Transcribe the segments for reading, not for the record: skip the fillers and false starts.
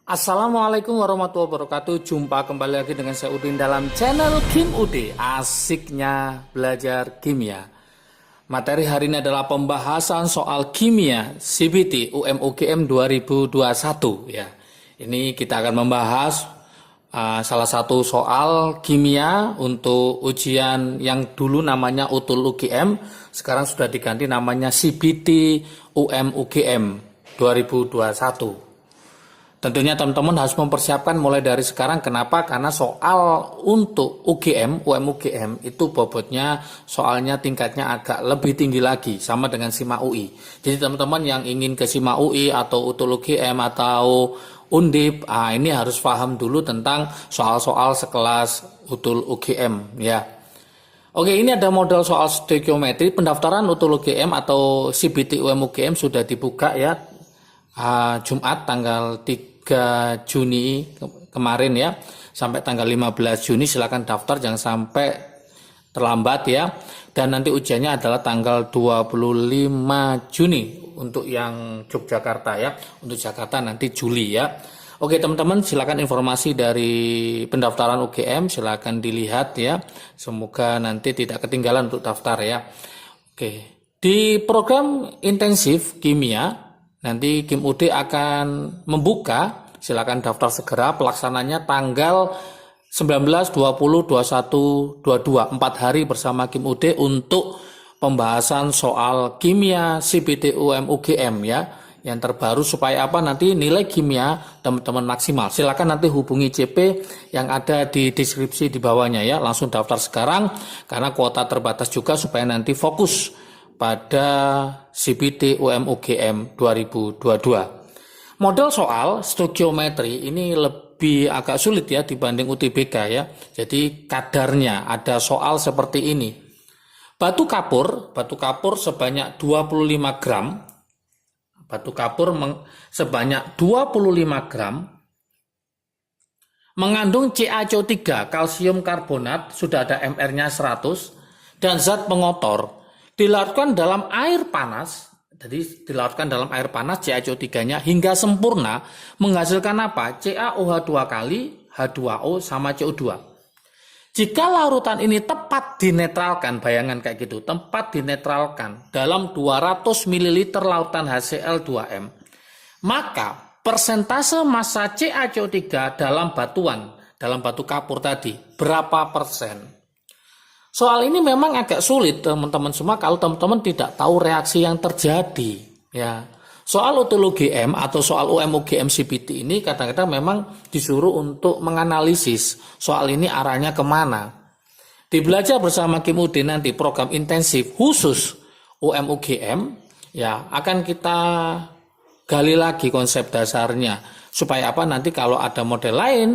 Assalamualaikum warahmatullahi wabarakatuh. Jumpa kembali lagi dengan saya Udin dalam channel Kim Ude. Asiknya belajar kimia. Materi hari ini adalah pembahasan soal kimia CBT UM/UGM 2021 ya. Ini kita akan membahas salah satu soal kimia untuk ujian yang dulu namanya UTUL UGM, sekarang sudah diganti namanya CBT UM/UGM 2021. Tentunya teman-teman harus mempersiapkan mulai dari sekarang. Kenapa? Karena soal untuk UGM, UM/UGM itu bobotnya soalnya tingkatnya agak lebih tinggi lagi sama dengan SIMA UI. Jadi teman-teman yang ingin ke SIMA UI atau UTUL UGM atau Undip, ini harus paham dulu tentang soal-soal sekelas UTUL UGM ya. Oke, ini ada model soal stoikiometri. Pendaftaran UTUL UGM atau CBT UM/UGM sudah dibuka ya. Jumat tanggal 3 Juni kemarin ya, sampai tanggal 15 Juni silakan daftar, jangan sampai terlambat ya. Dan nanti ujiannya adalah tanggal 25 Juni untuk yang Yogyakarta ya. Untuk Jakarta nanti Juli ya. Oke teman-teman, silakan informasi dari pendaftaran UGM silakan dilihat ya. Semoga nanti tidak ketinggalan untuk daftar ya. Oke, di program intensif kimia nanti Kim Ude akan membuka, silakan daftar segera. Pelaksananya tanggal 19, 20, 21, 22, 4 hari bersama Kim Ude untuk pembahasan soal kimia CBT UM/UGM ya, yang terbaru supaya apa nanti nilai kimia teman-teman maksimal. Silakan nanti hubungi CP yang ada di deskripsi di bawahnya ya, langsung daftar sekarang karena kuota terbatas juga supaya nanti fokus pada CBT UM/UGM 2022. Model soal stoikiometri ini lebih agak sulit ya dibanding UTBK ya. Jadi kadarnya ada soal seperti ini. Batu kapur sebanyak 25 gram. Batu kapur sebanyak 25 gram mengandung CaCO3, kalsium karbonat, sudah ada MR-nya 100 dan zat pengotor. Dilarutkan dalam air panas, jadi dilarutkan dalam air panas CaCO3-nya hingga sempurna menghasilkan apa? CaOH2 kali H2O sama CO2. Jika larutan ini tepat dinetralkan, bayangan kayak gitu, tepat dinetralkan dalam 200 ml lautan HCl2M, maka persentase massa CaCO3 dalam batu kapur tadi berapa persen? Soal ini memang agak sulit teman-teman semua kalau teman-teman tidak tahu reaksi yang terjadi ya. Soal UTUL UGM atau soal UM/UGM CBT ini kadang-kadang memang disuruh untuk menganalisis soal ini arahnya kemana. Di belajar bersama Kim Ude nanti program intensif khusus UM/UGM ya, akan kita gali lagi konsep dasarnya supaya apa nanti kalau ada model lain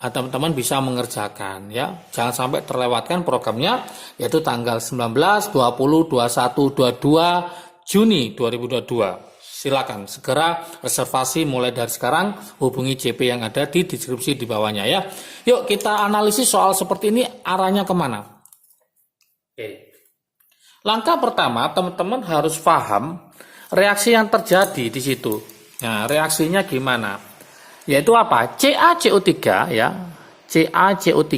teman-teman bisa mengerjakan ya. Jangan sampai terlewatkan programnya, yaitu tanggal 19, 20, 21, 22 Juni 2022. Silakan segera reservasi mulai dari sekarang, hubungi CP yang ada di deskripsi di bawahnya ya. Yuk kita analisis soal seperti ini arahnya kemana. Oke. Langkah pertama teman-teman harus paham reaksi yang terjadi di situ. Nah, reaksinya gimana? Yaitu apa? CaCO3 ya. CaCO3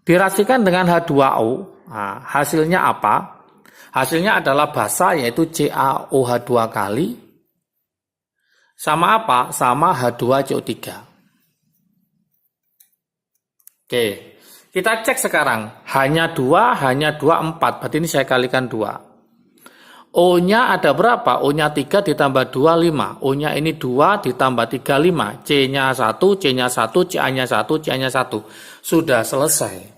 direaksikan dengan H2O. Nah, hasilnya apa? Hasilnya adalah basa, yaitu CaOH2 kali sama apa? Sama H2CO3. Oke. Kita cek sekarang. Hanya 2, 4. Berarti ini saya kalikan 2. O-nya ada berapa? O-nya 3 ditambah 2, 5. O-nya ini 2 ditambah 3, 5. C-nya 1, C-nya 1, Ca-nya 1, Ca-nya 1. Sudah selesai.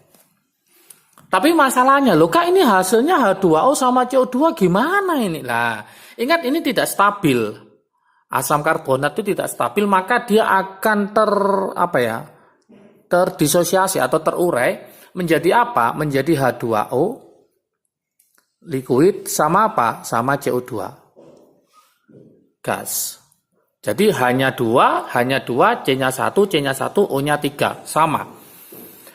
Tapi masalahnya, loh kak ini hasilnya H2O sama CO2 gimana ini? Nah, ingat ini tidak stabil. Asam karbonat itu tidak stabil, maka dia akan terdisosiasi atau terurai menjadi apa? Menjadi H2O liquid sama apa? Sama CO2 gas. Jadi hanya 2, C-nya 1, C-nya 1, O-nya 3, sama.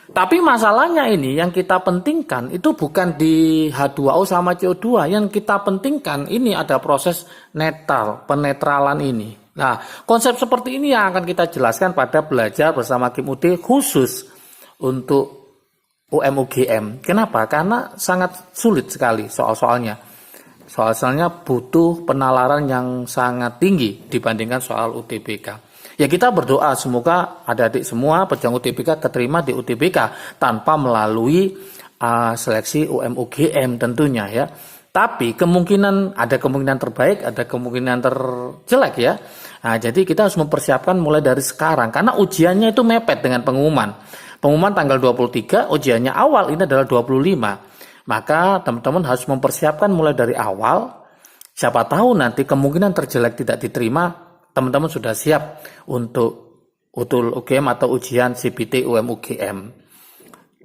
Tapi masalahnya ini yang kita pentingkan itu bukan di H2O sama CO2. Yang kita pentingkan ini ada proses netral, penetralan ini. Nah, konsep seperti ini yang akan kita jelaskan pada belajar bersama Kim UD khusus untuk UM-UGM. Kenapa? Karena sangat sulit sekali soal-soalnya. Soal-soalnya butuh penalaran yang sangat tinggi dibandingkan soal UTBK. Ya kita berdoa semoga adik-adik semua pejuang UTBK keterima di UTBK tanpa melalui seleksi UM-UGM tentunya ya. Tapi ada kemungkinan terbaik, ada kemungkinan terjelek ya. Nah, jadi kita harus mempersiapkan mulai dari sekarang karena ujiannya itu mepet dengan pengumuman. Pengumuman tanggal 23, ujiannya awal ini adalah 25. Maka teman-teman harus mempersiapkan mulai dari awal. Siapa tahu nanti kemungkinan terjelek tidak diterima, teman-teman sudah siap untuk UTUL UGM atau ujian CBT UM-UGM.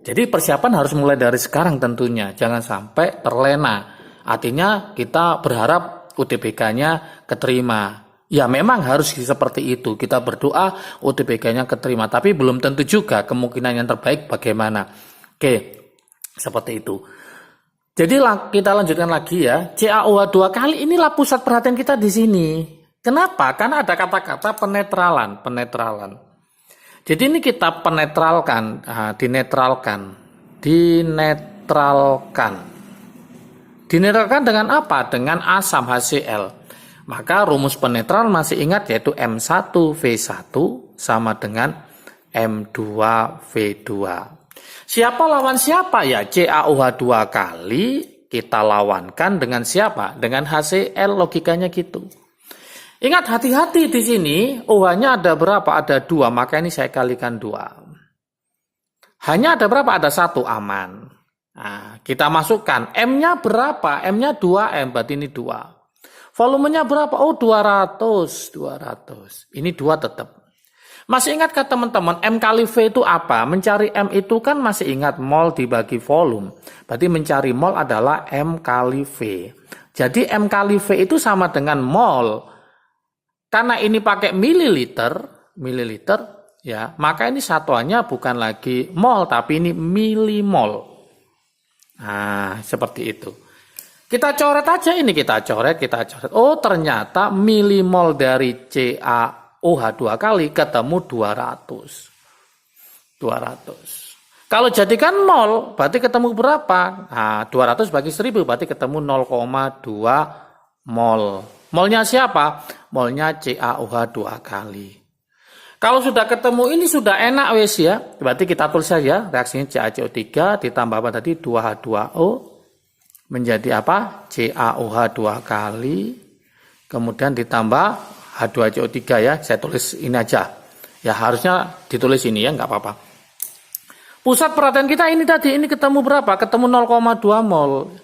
Jadi persiapan harus mulai dari sekarang tentunya, jangan sampai terlena. Artinya kita berharap UTBK-nya keterima. Ya memang harus seperti itu. Kita berdoa UTBK-nya keterima. Tapi belum tentu juga kemungkinan yang terbaik bagaimana. Oke, seperti itu. Jadi kita lanjutkan lagi ya. CaOH 2 kali inilah pusat perhatian kita di sini. Kenapa? Karena ada kata-kata penetralan. Jadi ini kita penetralkan, dinetralkan. Dinetralkan dengan apa? Dengan asam HCl. Maka rumus penetral masih ingat yaitu M1V1 sama dengan M2V2. Siapa lawan siapa ya? CaOH 2 kali kita lawankan dengan siapa? Dengan HCl, logikanya gitu. Ingat hati-hati di sini, OH-nya ada berapa? Ada 2, maka ini saya kalikan 2. Hanya ada berapa? Ada 1, aman. Nah, kita masukkan M-nya berapa? M-nya 2M, berarti ini 2. Volumenya berapa? Oh, 200. Ini 2 tetap. Masih ingat kan teman-teman, M kali V itu apa? Mencari M itu kan masih ingat mol dibagi volume. Berarti mencari mol adalah M kali V. Jadi M kali V itu sama dengan mol. Karena ini pakai mililiter, ya, maka ini satuannya bukan lagi mol, tapi ini milimol. Nah, seperti itu. Kita coret aja ini, kita coret. Oh, ternyata milimol dari CaOH 2 kali ketemu 200. Kalau jadikan mol, berarti ketemu berapa? Nah, 200 bagi 1000, berarti ketemu 0,2 mol. Molnya siapa? Molnya CaOH 2 kali. Kalau sudah ketemu ini sudah enak wes ya. Berarti kita tulis saja reaksinya CaCO3 ditambah apa tadi 2H2O menjadi apa? CaOH 2 kali. Kemudian ditambah H2CO3 ya. Saya tulis ini aja. Ya harusnya ditulis ini ya, nggak apa-apa. Pusat perhatian kita ini tadi, ini ketemu berapa? Ketemu 0,2 mol.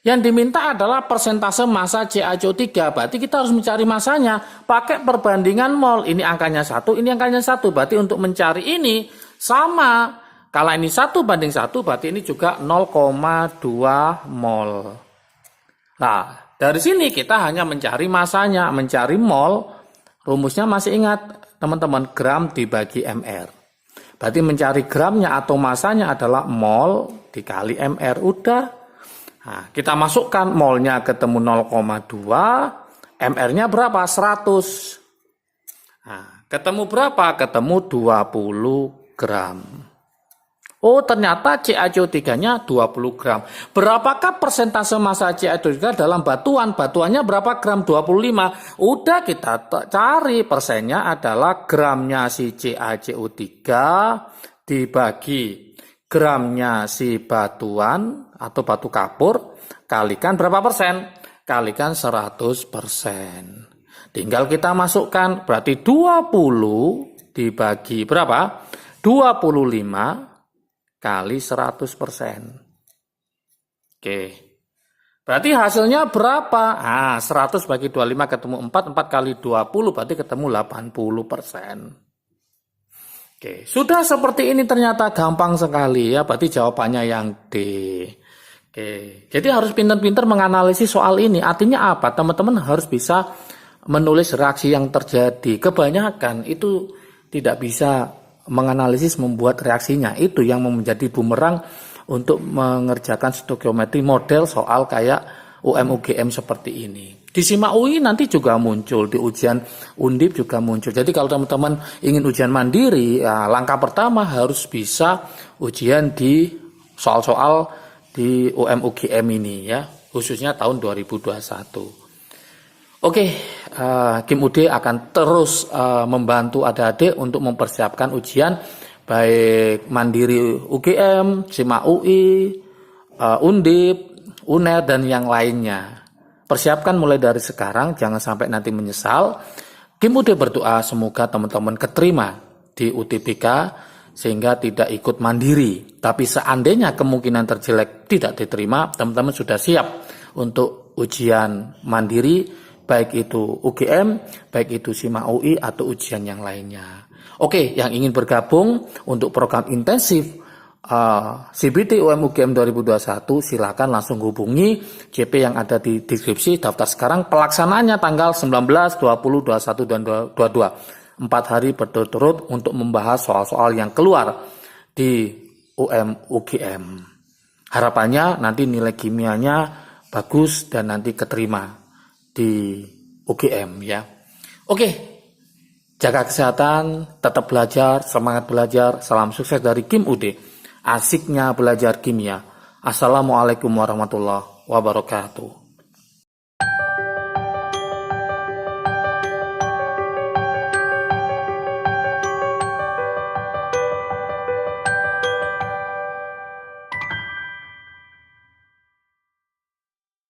Yang diminta adalah persentase massa CaCO3. Berarti kita harus mencari massanya pakai perbandingan mol. Ini angkanya 1, ini angkanya 1. Berarti untuk mencari ini sama. Kalau ini 1 banding 1, berarti ini juga 0,2 mol. Nah, dari sini kita hanya mencari massanya. Mencari mol, rumusnya masih ingat teman-teman, gram dibagi mr. Berarti mencari gramnya atau massanya adalah mol dikali mr. Udah. Nah, kita masukkan molnya ketemu 0,2, mr-nya berapa? 100. Nah, ketemu berapa? Ketemu 20 gram. Oh, ternyata CaCO3-nya 20 gram. Berapakah persentase massa CaCO3 dalam batuan? Batuannya berapa gram? 25. Udah kita cari, persennya adalah gramnya si CaCO3 dibagi gramnya si batuan atau batu kapur, kalikan berapa persen? Kalikan 100%. Tinggal kita masukkan, berarti 20 dibagi berapa? 25 kali 100%. Oke. Berarti hasilnya berapa? Nah, 100 bagi 25 ketemu 4, 4 kali 20 berarti ketemu 80%. Oke, sudah seperti ini ternyata gampang sekali ya, berarti jawabannya yang D. Oke, jadi harus pintar-pintar menganalisis soal ini. Artinya apa? Teman-teman harus bisa menulis reaksi yang terjadi. Kebanyakan itu tidak bisa menganalisis membuat reaksinya. Itu yang menjadi bumerang untuk mengerjakan stokiometri model soal kayak UM-UGM seperti ini. Di SIMA UI nanti juga muncul, di ujian Undip juga muncul. Jadi kalau teman-teman ingin ujian mandiri, ya, langkah pertama harus bisa ujian di soal-soal di UM-UGM ini ya, khususnya tahun 2021. Oke, Kim UD akan terus membantu adik-adik untuk mempersiapkan ujian baik mandiri UGM, SIMA UI, Undip, UNER dan yang lainnya. Persiapkan mulai dari sekarang, jangan sampai nanti menyesal. Kim UD berdoa semoga teman-teman keterima di UTBK sehingga tidak ikut mandiri. Tapi seandainya kemungkinan terjelek tidak diterima, teman-teman sudah siap untuk ujian mandiri, baik itu UGM, baik itu SIMA UI atau ujian yang lainnya. Oke, yang ingin bergabung untuk program intensif CBT UM UGM 2021 silakan langsung hubungi JP yang ada di deskripsi. Daftar sekarang, pelaksanaannya tanggal 19, 20, 21 dan 22. 4 hari berturut-turut untuk membahas soal-soal yang keluar di UM UGM. Harapannya nanti nilai kimianya bagus dan nanti keterima di UGM ya. Oke, jaga kesehatan, tetap belajar, semangat belajar. Salam sukses dari Kim UD. Asiknya belajar kimia. Assalamualaikum warahmatullahi wabarakatuh.